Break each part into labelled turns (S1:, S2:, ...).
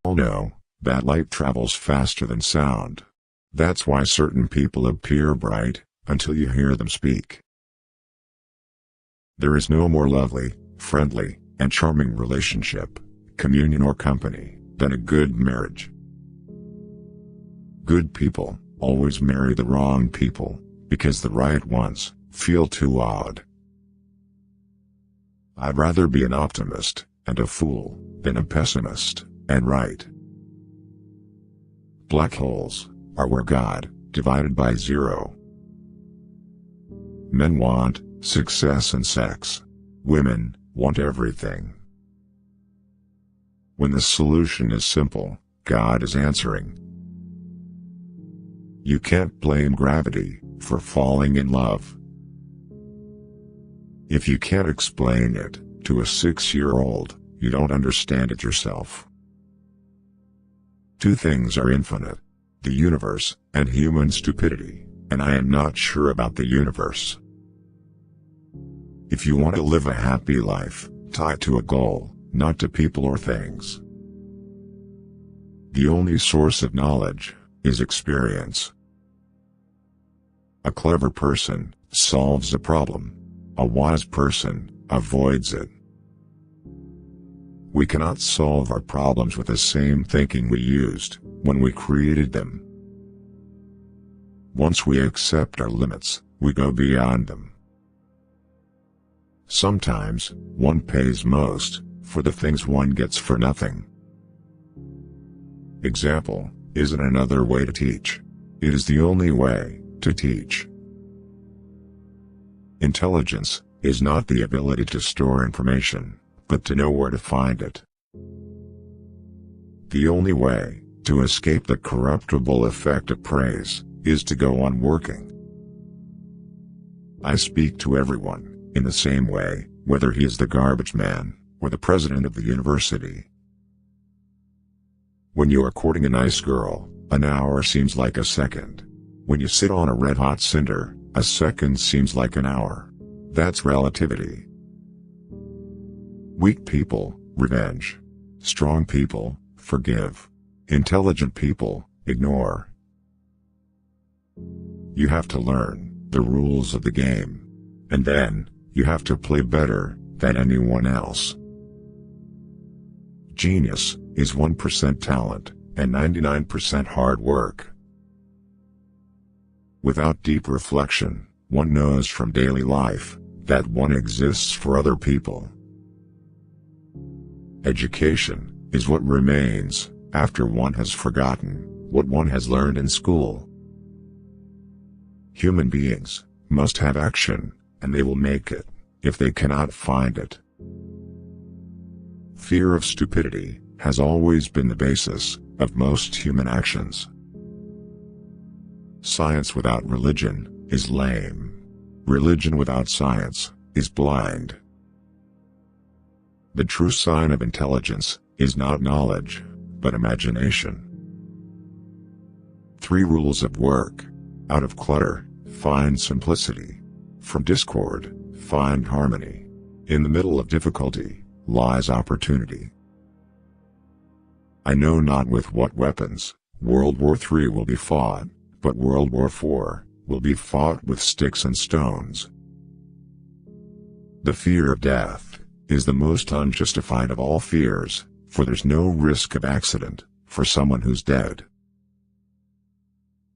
S1: all know that light travels faster than sound. That's why certain people appear bright, until you hear them speak. There is no more lovely, friendly, and charming relationship, communion or company, than a good marriage. Good people always marry the wrong people, because the right ones feel too odd. I'd rather be an optimist and a fool than a pessimist and right. Black holes are where God divided by zero. Men want success and sex. Women want everything. When the solution is simple, God is answering. You can't blame gravity for falling in love. If you can't explain it to a 6-year-old, you don't understand it yourself. Two things are infinite: the universe and human stupidity, and I am not sure about the universe. If you want to live a happy life, tie it to a goal, not to people or things. The only source of knowledge is experience. A clever person solves a problem. A wise person avoids it. We cannot solve our problems with the same thinking we used when we created them. Once we accept our limits, we go beyond them. Sometimes, one pays most for the things one gets for nothing. Example isn't another way to teach. It is the only way to teach. Intelligence is not the ability to store information, but to know where to find it. The only way to escape the corruptible effect of praise is to go on working. I speak to everyone in the same way, whether he is the garbage man or the president of the university. When you are courting a nice girl, an hour seems like a second. When you sit on a red-hot cinder, a second seems like an hour. That's relativity. Weak people, revenge. Strong people, forgive. Intelligent people, ignore. You have to learn the rules of the game. And then, you have to play better than anyone else. Genius is 1% talent and 99% hard work. Without deep reflection, one knows from daily life that one exists for other people. Education is what remains after one has forgotten what one has learned in school. Human beings must have action, and they will make it if they cannot find it. Fear of stupidity has always been the basis of most human actions. Science without religion is lame. Religion without science is blind. The true sign of intelligence is not knowledge, but imagination. 3 rules of work. Out of clutter, find simplicity. From discord, find harmony. In the middle of difficulty lies opportunity. I know not with what weapons World War III will be fought, but World War IV will be fought with sticks and stones. The fear of death is the most unjustified of all fears, for there's no risk of accident for someone who's dead.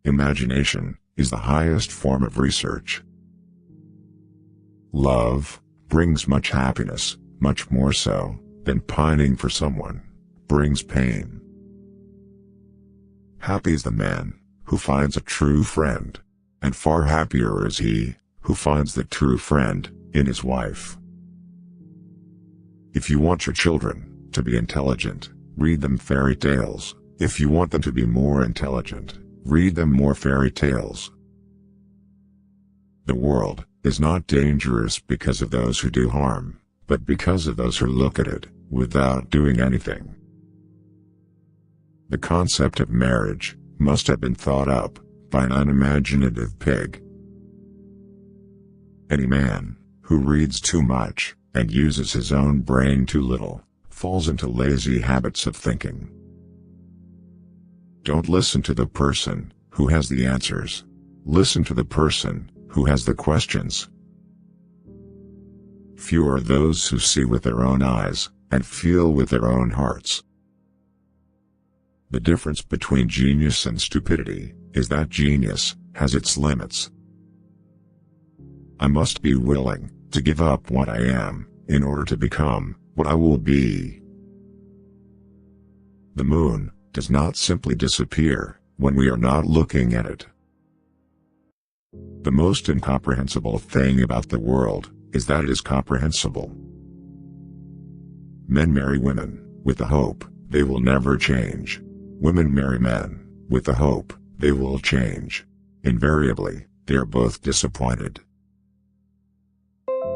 S1: Imagination is the highest form of research. Love brings much happiness, much more so than pining for someone brings pain. Happy is the man who finds a true friend, and far happier is he who finds the true friend in his wife. If you want your children to be intelligent, read them fairy tales. If you want them to be more intelligent, read them more fairy tales. The world is not dangerous because of those who do harm, but because of those who look at it without doing anything. The concept of marriage must have been thought up by an unimaginative pig. Any man who reads too much and uses his own brain too little falls into lazy habits of thinking. Don't listen to the person who has the answers. Listen to the person who has the questions. Few are those who see with their own eyes and feel with their own hearts. The difference between genius and stupidity is that genius has its limits. I must be willing to give up what I am in order to become what I will be. The moon does not simply disappear when we are not looking at it. The most incomprehensible thing about the world is that it is comprehensible. Men marry women with the hope they will never change. Women marry men with the hope they will change. Invariably, they are both disappointed.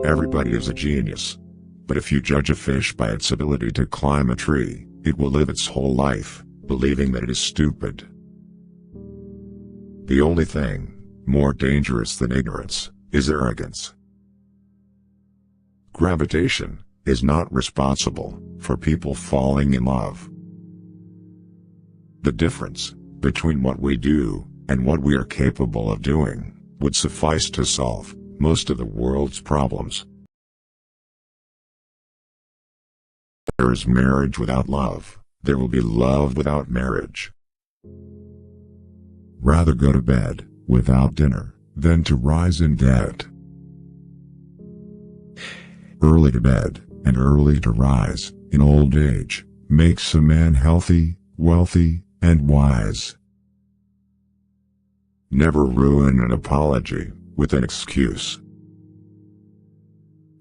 S1: Everybody is a genius. But if you judge a fish by its ability to climb a tree, it will live its whole life believing that it is stupid. The only thing more dangerous than ignorance is arrogance. Gravitation is not responsible for people falling in love. The difference between what we do and what we are capable of doing would suffice to solve most of the world's problems. There is marriage without love. There will be love without marriage. Rather go to bed without dinner than to rise in debt. Early to bed and early to rise in old age makes a man healthy, wealthy, and wise. Never ruin an apology with an excuse.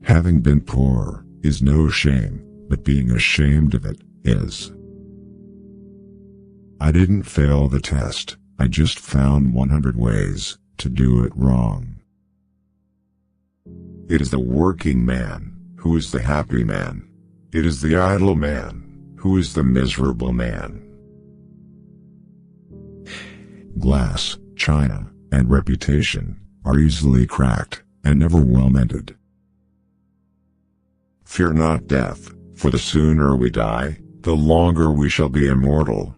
S1: Having been poor is no shame, but being ashamed of it is. I didn't fail the test, I just found 100 ways to do it wrong. It is the working man who is the happy man. It is the idle man who is the miserable man. Glass, china, and reputation are easily cracked and never well mended. Fear not death, for the sooner we die, the longer we shall be immortal.